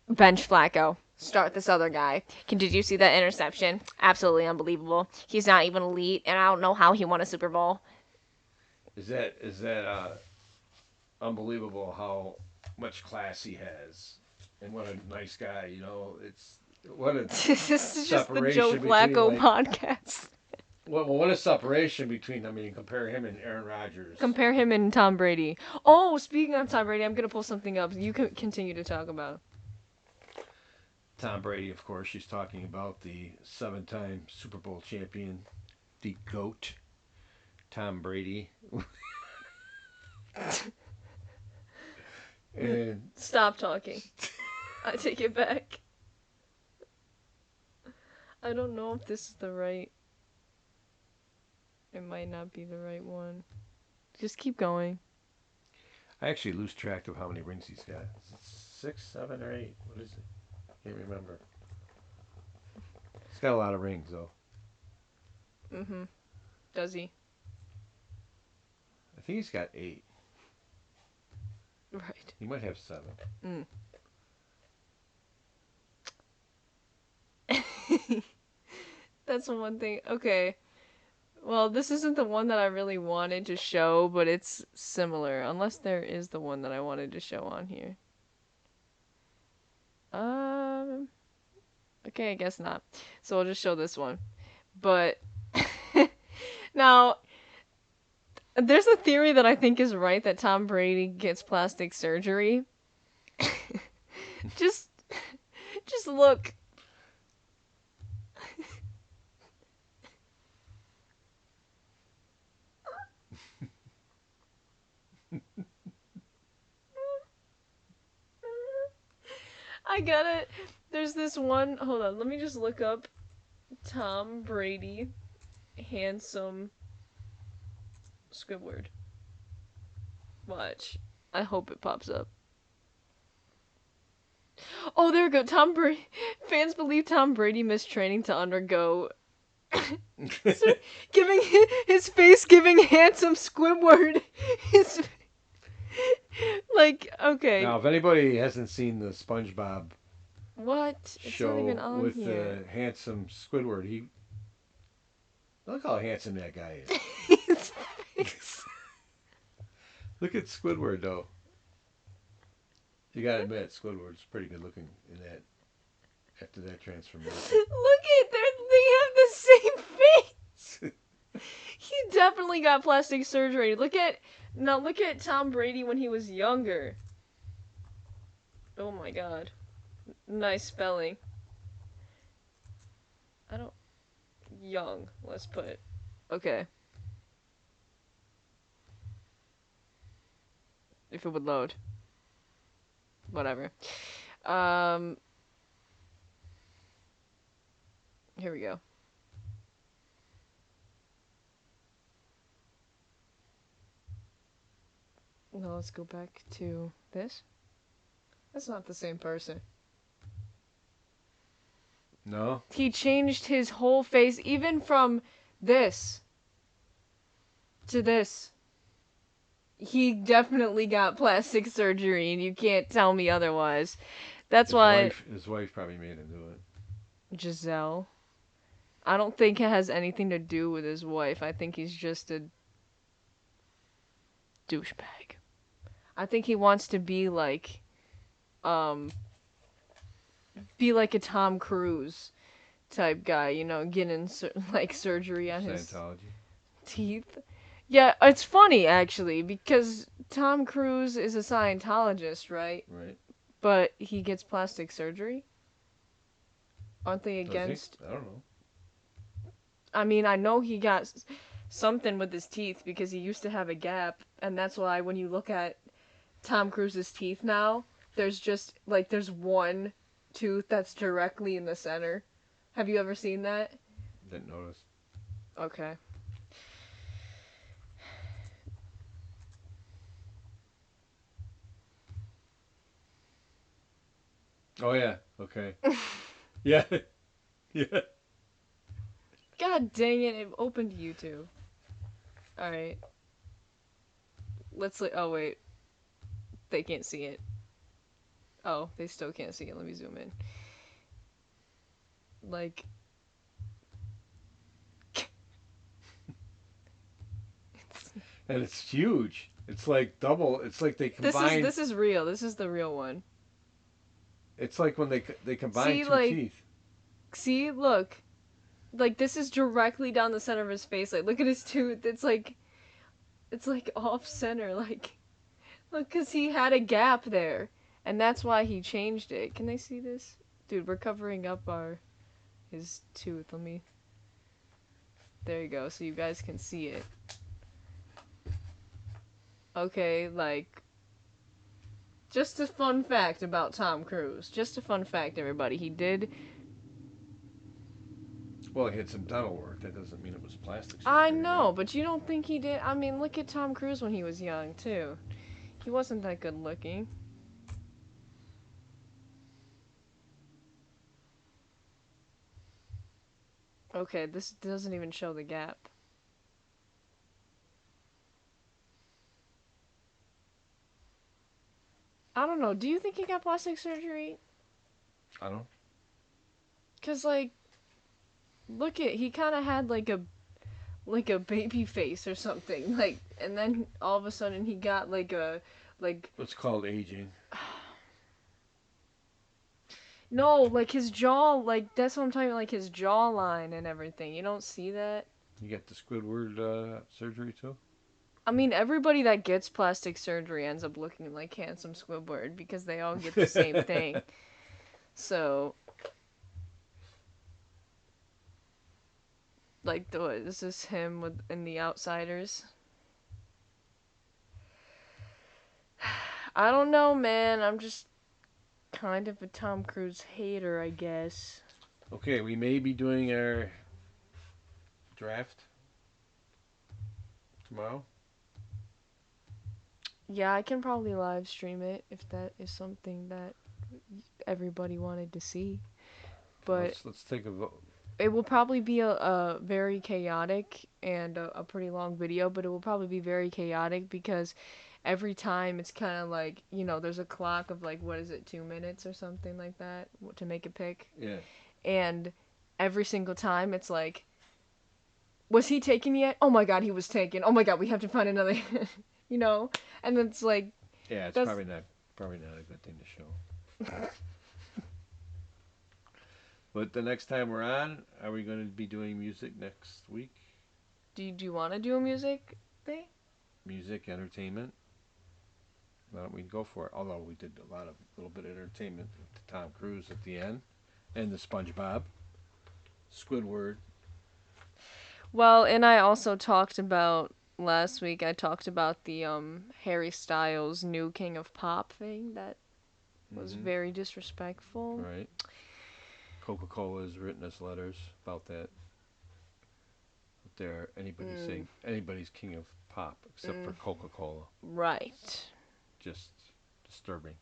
bench Flacco. Start this other guy. Did you see that interception? Absolutely unbelievable. He's not even elite, and I don't know how he won a Super Bowl. is that unbelievable how much class he has and what a nice guy. It's what a This is just the Joe separation between Flacco like podcast. what a separation between. I mean, compare him and Aaron Rodgers. Compare him and Tom Brady. Oh, speaking of Tom Brady, I'm gonna pull something up. You can continue to talk about it. Tom Brady, of course, she's talking about the seven-time Super Bowl champion, the GOAT, Tom Brady. And Stop talking. I take it back. I don't know if this is the right. It might not be the right one. Just keep going. I actually lose track of how many rings he's got. Is it 6, 7, or 8? What is it? Can't remember. He's got a lot of rings, though. Mhm. Does he? I think he's got 8. Right. He might have 7. That's one thing. Okay. Well, this isn't the one that I really wanted to show, but it's similar. Unless there is the one that I wanted to show on here. Um. Okay, I guess not. So I'll just show this one. But now, there's a theory that I think is right that Tom Brady gets plastic surgery. just, just look. I got it. There's this one. Hold on. Let me just look up Tom Brady handsome Squidward. Watch. I hope it pops up. Oh, there we go. Tom Brady. Fans believe Tom Brady missed training to undergo. So, giving his face, giving handsome Squidward. His like okay. Now, if anybody hasn't seen the SpongeBob What? It's not even show on with here. the handsome Squidward, he look how handsome that guy is. His face. Look at Squidward though. You gotta admit, Squidward's pretty good looking in that after that transformation. Look at they have the same face. He definitely got plastic surgery. Look at Tom Brady when he was younger. Oh my god. Nice spelling. I don't young, let's put. Okay. If it would load. Whatever. Um Here we go. Now let's go back to this. That's not the same person. No? He changed his whole face, even from this to this. He definitely got plastic surgery, and you can't tell me otherwise. That's why His wife probably made him do it. Giselle. I don't think it has anything to do with his wife. I think he's just a douchebag. I think he wants to um, be like a Tom Cruise type guy, you know, getting like surgery on his Scientology. teeth. Yeah, it's funny actually because Tom Cruise is a Scientologist, right? Right. But he gets plastic surgery. Aren't they Does he? against? I don't know. I mean, I know he got something with his teeth because he used to have a gap, and that's why when you look at Tom Cruise's teeth now, there's just like there's one tooth that's directly in the center. Have you ever seen that? Didn't notice. Okay. Oh yeah. Okay. Yeah. Yeah. God dang it! It opened YouTube. All right. Oh wait, they can't see it. Oh, they still can't see it. Let me zoom in. Like. And it's huge. It's like double. It's like they combine. This is real. This is the real one. It's like when they combine See, two like, teeth. see, look, like this is directly down the center of his face. Like, look at his tooth. It's like off center. Like, look, cause he had a gap there, and that's why he changed it. Can they see this, dude? We're covering up his tooth. Let me. There you go, so you guys can see it. Okay, like. Just a fun fact about Tom Cruise. Just a fun fact, everybody. He did. Well, he had some dental work. That doesn't mean it was plastic surgery. I know, Right? but you don't think he did? I mean, look at Tom Cruise when he was young, too. He wasn't that good looking. Okay, this doesn't even show the gap. I don't know. Do you think he got plastic surgery? I don't. Cause like, he kind of had like a baby face or something. Like, and then all of a sudden he got like. It's called aging. No, like his jaw, like that's what I'm talking about, like his jawline and everything. You don't see that? You got the Squidward surgery too. I mean, everybody that gets plastic surgery ends up looking like handsome Squidward because they all get the same thing. So, like, this is him in The Outsiders. I don't know, man. I'm just kind of a Tom Cruise hater, I guess. Okay, we may be doing our draft tomorrow. Yeah, I can probably live stream it if that is something that everybody wanted to see. But Let's take a vote. it will probably be a very chaotic and a pretty long video, but it will probably be very chaotic because every time it's kind of like, there's a clock of like, what is it, 2 minutes or something like that to make a pick. Yeah. And every single time it's like, was he taken yet? Oh my god, he was taken. Oh my god, we have to find another, you know? And it's like, Yeah, it's that's, probably not a good thing to show. But the next time we're on, are we going to be doing music next week? do you want to do a music thing? Music, entertainment. Why don't we go for it? Although we did a little bit of entertainment with Tom Cruise at the end, and the SpongeBob, Squidward. Well, and I also talked about last week. I talked about the Harry Styles new King of Pop thing that was Mm-hmm. very disrespectful. Right. Coca-Cola has written us letters about that. There, anybody's king of pop except for Coca-Cola. Right. Just disturbing.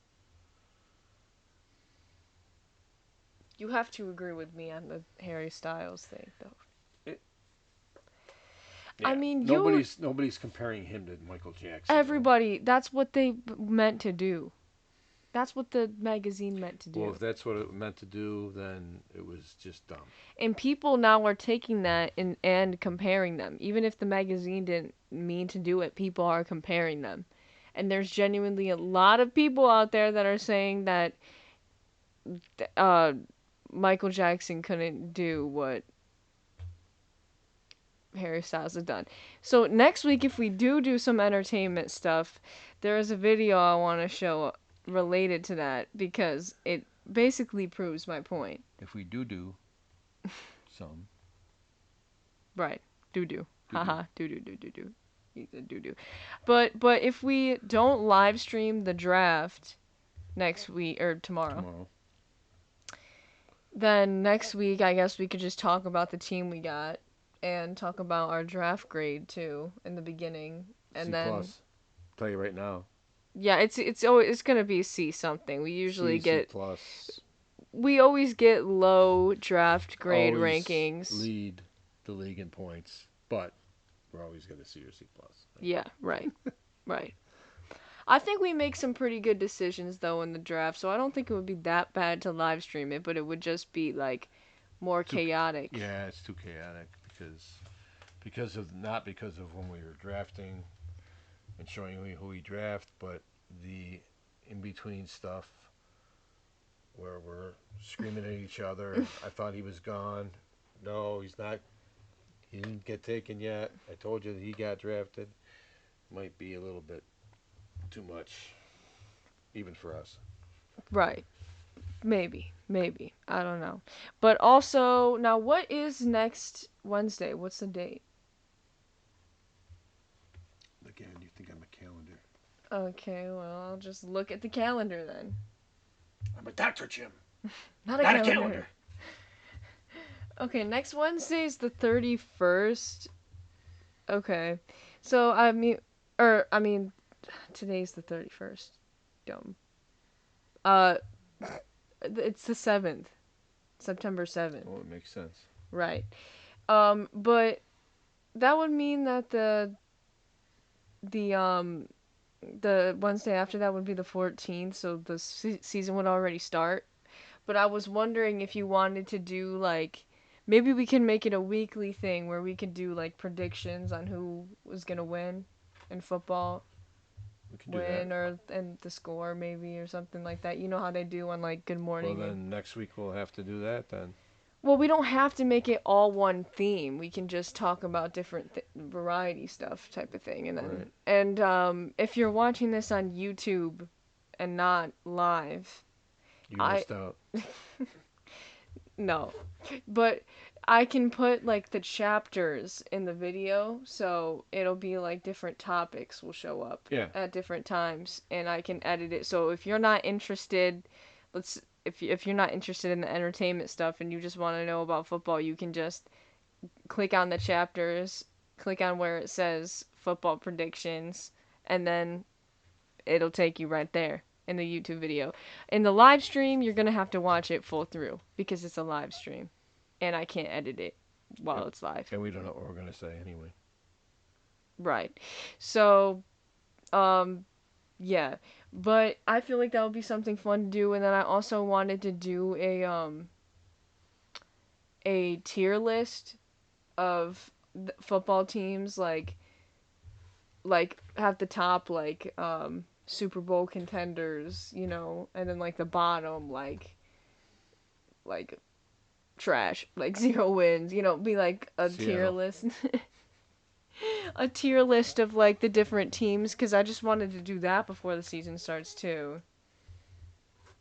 You have to agree with me on the Harry Styles thing, though. Yeah. I mean, nobody's comparing him to Michael Jackson. everybody, that's what they meant to do. That's what the magazine meant to do. Well, if that's what it meant to do, then it was just dumb. And people now are taking that and comparing them. Even if the magazine didn't mean to do it, people are comparing them. And there's genuinely a lot of people out there that are saying that uh, Michael Jackson couldn't do what Harry Styles has done. So next week, if we do some entertainment stuff, there is a video I want to show related to that because it basically proves my point. If we do some. Right. Do. Haha. Do. He said do. But if we don't live stream the draft next week or tomorrow, then next week I guess we could just talk about the team we got and talk about our draft grade too in the beginning, and C+. then Tell you right now. yeah, it's always gonna be C something. We usually get C+. We always get low draft grade Always rankings. Lead the league in points, but we're always going to C or C+. Yeah, right. Right. I think we make some pretty good decisions though in the draft, so I don't think it would be that bad to live stream it, but it would just be like more chaotic. Yeah, it's too chaotic because of not because of when we were drafting and showing who we draft, but the in between stuff where we're screaming at each other. I thought he was gone. No, he's not. He didn't get taken yet. I told you that he got drafted. Might be a little bit too much, even for us. Right. Maybe. I don't know. But also, now what is next Wednesday? What's the date? Again, you think I'm a calendar? Okay, well, I'll just look at the calendar then. I'm a doctor, Jim. Not a calendar. Okay, next Wednesday is the 31st. Okay. So, today's the 31st. Dumb. It's the 7th. September 7th. Oh, it makes sense. Right. But that would mean that the Wednesday after that would be the 14th, so the season would already start. But I was wondering if you wanted to do like maybe we can make it a weekly thing where we could do like predictions on who was gonna win in football, We can do that. and the score maybe or something like that. You know how they do on like Good Morning. Well, then next week we'll have to do that then. Well, we don't have to make it all one theme. We can just talk about different variety stuff type of thing, and then Right. and if you're watching this on YouTube and not live, You I missed out. no, but I can put like the chapters in the video, so it'll be like different topics will show up Yeah. at different times, and I can edit it. So if you're not interested, if you're not interested in the entertainment stuff and you just want to know about football, you can just click on the chapters, click on where it says football predictions, and then it'll take you right there. in the YouTube video. In the live stream, you're gonna have to watch it full through because it's a live stream, and I can't edit it while it's live. And we don't know what we're gonna say anyway. Right. So, um, yeah. But I feel like that would be something fun to do, and then I also wanted to do a tier list of football teams, like have the top Super Bowl contenders, and then like the bottom like trash, like 0 wins, be like a tier Seattle. list. A tier list of like the different teams cuz I just wanted to do that before the season starts too.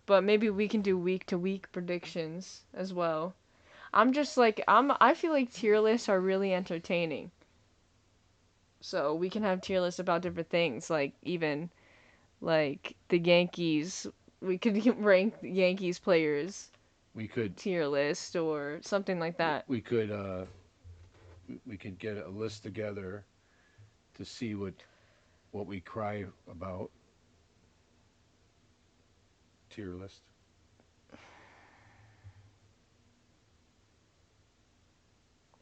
But maybe we can do week to week predictions as well. I feel like tier lists are really entertaining. So we can have tier lists about different things, like even like the Yankees. We could rank the Yankees players We could tier list or something like that. we could get a list together to see what we cry about. Tier list.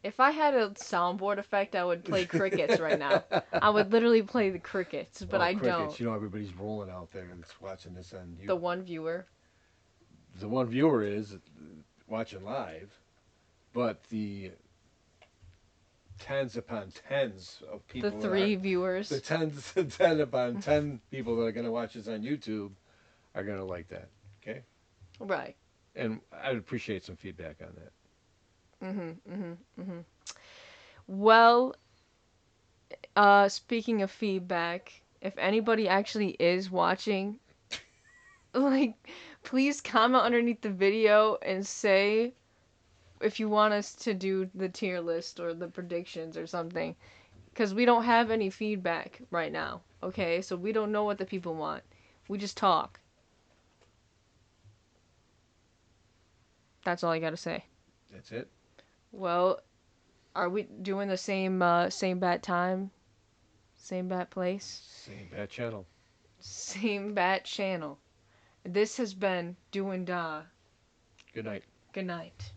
If I had a soundboard effect, I would play crickets right now. I would literally play the crickets, but I crickets. don't. You know, everybody's rolling out there that's watching this on you. The one viewer. The one viewer is watching live, but the tens upon tens of people. The three viewers. The ten upon 10 people that are going to watch this on YouTube are going to like that. Okay. Right. And I'd appreciate some feedback on that. Well, speaking of feedback, if anybody actually is watching, like, please comment underneath the video and say if you want us to do the tier list or the predictions or something. Because we don't have any feedback right now, okay? So we don't know what the people want. We just talk. That's all I gotta say. That's it. Well, are we doing the same bat time? Same bat place? Same bad channel. Same bat channel. This has been Do and Da. Good night. Good night.